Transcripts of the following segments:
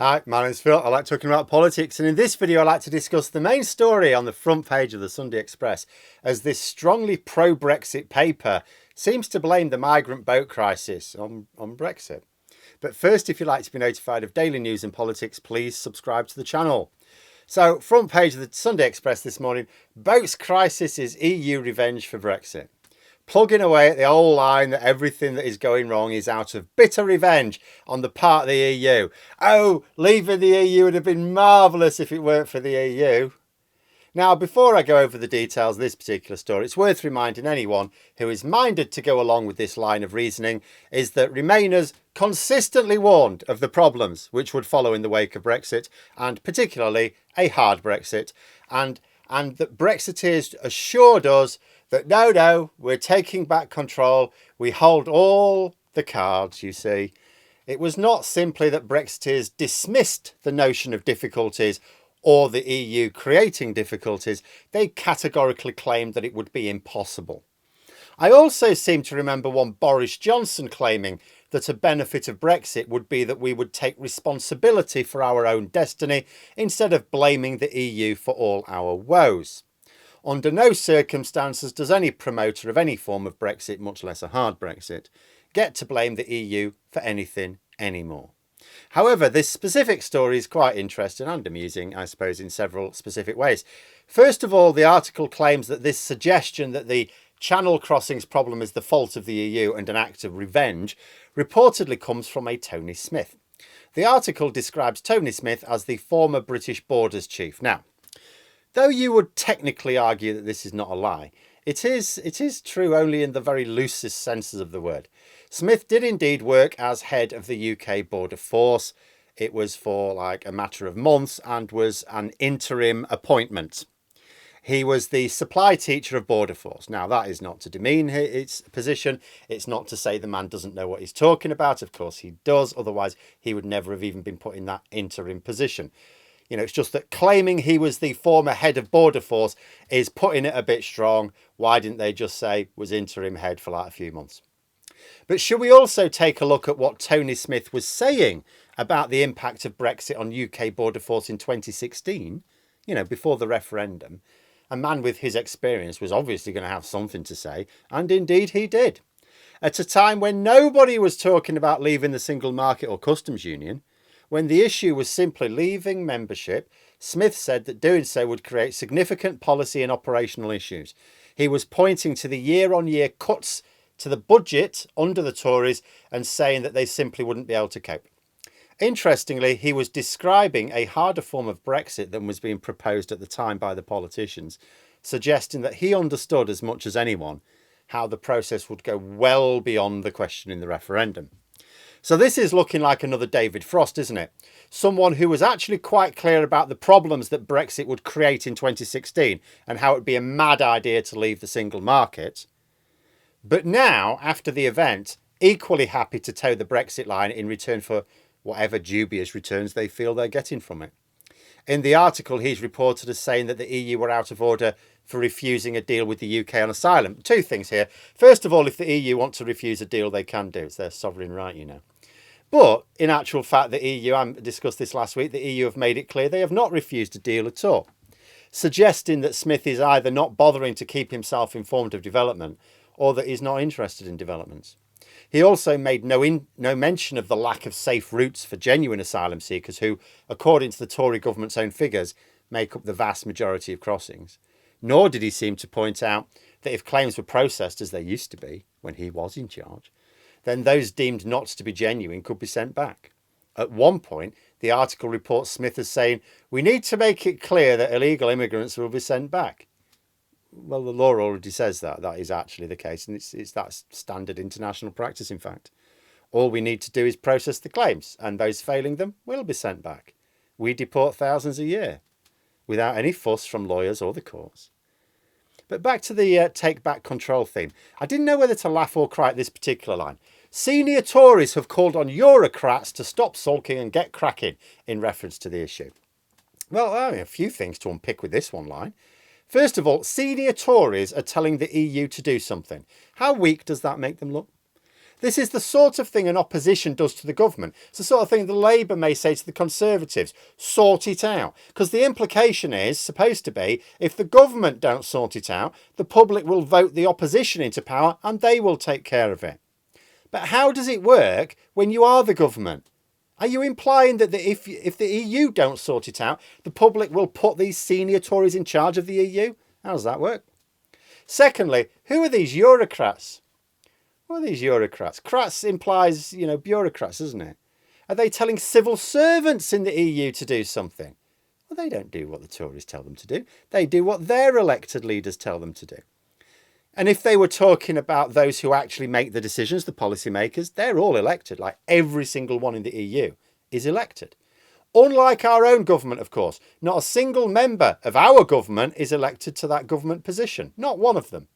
Hi, my name's Phil. I like talking about politics, and in this video I like to discuss the main story on the front page of the Sunday Express, as this strongly pro-Brexit paper seems to blame the migrant boat crisis on Brexit. But first, if you'd like to be notified of daily news and politics, please subscribe to the channel. So, front page of the Sunday Express this morning, boats crisis is EU revenge for Brexit. Plugging away at the old line that everything that is going wrong is out of bitter revenge on the part of the EU. Oh, leaving the EU would have been marvellous if it weren't for the EU. Now, before I go over the details of this particular story, it's worth reminding anyone who is minded to go along with this line of reasoning is that Remainers consistently warned of the problems which would follow in the wake of Brexit, and particularly a hard Brexit, and that Brexiteers assured us that no, we're taking back control. We hold all the cards, you see. It was not simply that Brexiteers dismissed the notion of difficulties or the EU creating difficulties. They categorically claimed that it would be impossible. I also seem to remember one Boris Johnson claiming that a benefit of Brexit would be that we would take responsibility for our own destiny instead of blaming the EU for all our woes. Under no circumstances does any promoter of any form of Brexit, much less a hard Brexit, get to blame the EU for anything anymore. However, this specific story is quite interesting and amusing, I suppose, in several specific ways. First of all, the article claims that this suggestion that the Channel crossings problem is the fault of the EU and an act of revenge reportedly comes from a Tony Smith. The article describes Tony Smith as the former British Borders Chief. Now, though you would technically argue that this is not a lie, it is true only in the very loosest senses of the word. Smith did indeed work as head of the UK Border Force. It was for like a matter of months and was an interim appointment. He was the supply teacher of Border Force. Now, that is not to demean its position. It's not to say the man doesn't know what he's talking about. Of course he does. Otherwise, he would never have even been put in that interim position. You know, it's just that claiming he was the former head of Border Force is putting it a bit strong. Why didn't they just say was interim head for like a few months? But should we also take a look at what Tony Smith was saying about the impact of Brexit on UK Border Force in 2016, you know, before the referendum? A man with his experience was obviously going to have something to say, and indeed he did. At a time when nobody was talking about leaving the single market or customs union, when the issue was simply leaving membership, Smith said that doing so would create significant policy and operational issues. He was pointing to the year-on-year cuts to the budget under the Tories and saying that they simply wouldn't be able to cope. Interestingly, he was describing a harder form of Brexit than was being proposed at the time by the politicians, suggesting that he understood as much as anyone how the process would go well beyond the question in the referendum. So this is looking like another David Frost, isn't it? Someone who was actually quite clear about the problems that Brexit would create in 2016 and how it would be a mad idea to leave the single market. But now, after the event, equally happy to toe the Brexit line in return for whatever dubious returns they feel they're getting from it. In the article, he's reported as saying that the EU were out of order for refusing a deal with the UK on asylum. Two things here. First of all, if the EU want to refuse a deal, they can do. It's their sovereign right, you know. But in actual fact, the EU, I discussed this last week, the EU have made it clear they have not refused a deal at all, suggesting that Smith is either not bothering to keep himself informed of development or that he's not interested in developments. He also made no mention of the lack of safe routes for genuine asylum seekers who, according to the Tory government's own figures, make up the vast majority of crossings. Nor did he seem to point out that if claims were processed as they used to be when he was in charge, then those deemed not to be genuine could be sent back. At one point, the article reports Smith as saying, "We need to make it clear that illegal immigrants will be sent back." Well, the law already says that. That is actually the case, and it's that standard international practice, in fact. All we need to do is process the claims, and those failing them will be sent back. We deport thousands a year, without any fuss from lawyers or the courts. But back to the take back control theme. I didn't know whether to laugh or cry at this particular line. Senior Tories have called on Eurocrats to stop sulking and get cracking in reference to the issue. Well, I mean, a few things to unpick with this one line. First of all, senior Tories are telling the EU to do something. How weak does that make them look? This is the sort of thing an opposition does to the government. It's the sort of thing the Labour may say to the Conservatives, sort it out. Because the implication is supposed to be, if the government don't sort it out, the public will vote the opposition into power and they will take care of it. But how does it work when you are the government? Are you implying that if the EU don't sort it out, the public will put these senior Tories in charge of the EU? How does that work? Secondly, who are these Eurocrats? What are these Eurocrats? Crats implies, bureaucrats, doesn't it? Are they telling civil servants in the EU to do something? Well, they don't do what the Tories tell them to do. They do what their elected leaders tell them to do. And if they were talking about those who actually make the decisions, the policymakers, they're all elected. Like every single one in the EU is elected. Unlike our own government, of course, not a single member of our government is elected to that government position. Not one of them.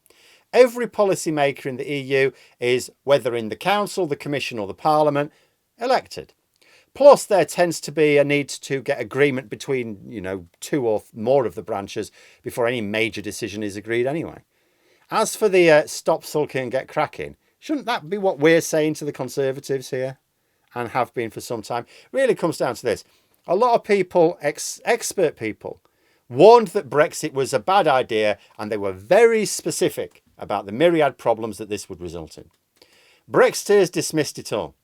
Every policymaker in the EU is, whether in the Council, the Commission or the Parliament, elected. Plus, there tends to be a need to get agreement between, two or more of the branches before any major decision is agreed anyway. As for the stop sulking and get cracking, shouldn't that be what we're saying to the Conservatives here and have been for some time? Really comes down to this. A lot of people, expert people, warned that Brexit was a bad idea and they were very specific about the myriad problems that this would result in. Brexiteers dismissed it all.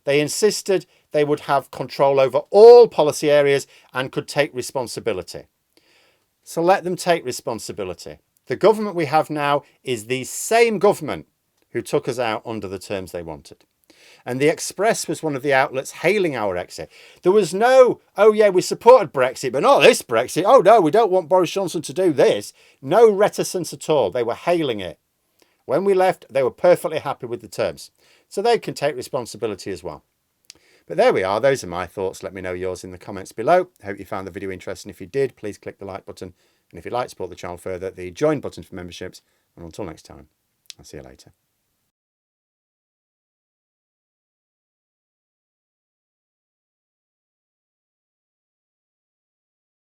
They insisted they would have control over all policy areas and could take responsibility. So let them take responsibility. The government we have now is the same government who took us out under the terms they wanted. And the Express was one of the outlets hailing our exit. There was no, oh yeah, we supported Brexit, but not this Brexit. Oh no, we don't want Boris Johnson to do this. No reticence at all. They were hailing it. When we left, they were perfectly happy with the terms. So they can take responsibility as well. But there we are. Those are my thoughts. Let me know yours in the comments below. I hope you found the video interesting. If you did, please click the like button. And if you'd like to support the channel further, the join button for memberships. And until next time, I'll see you later.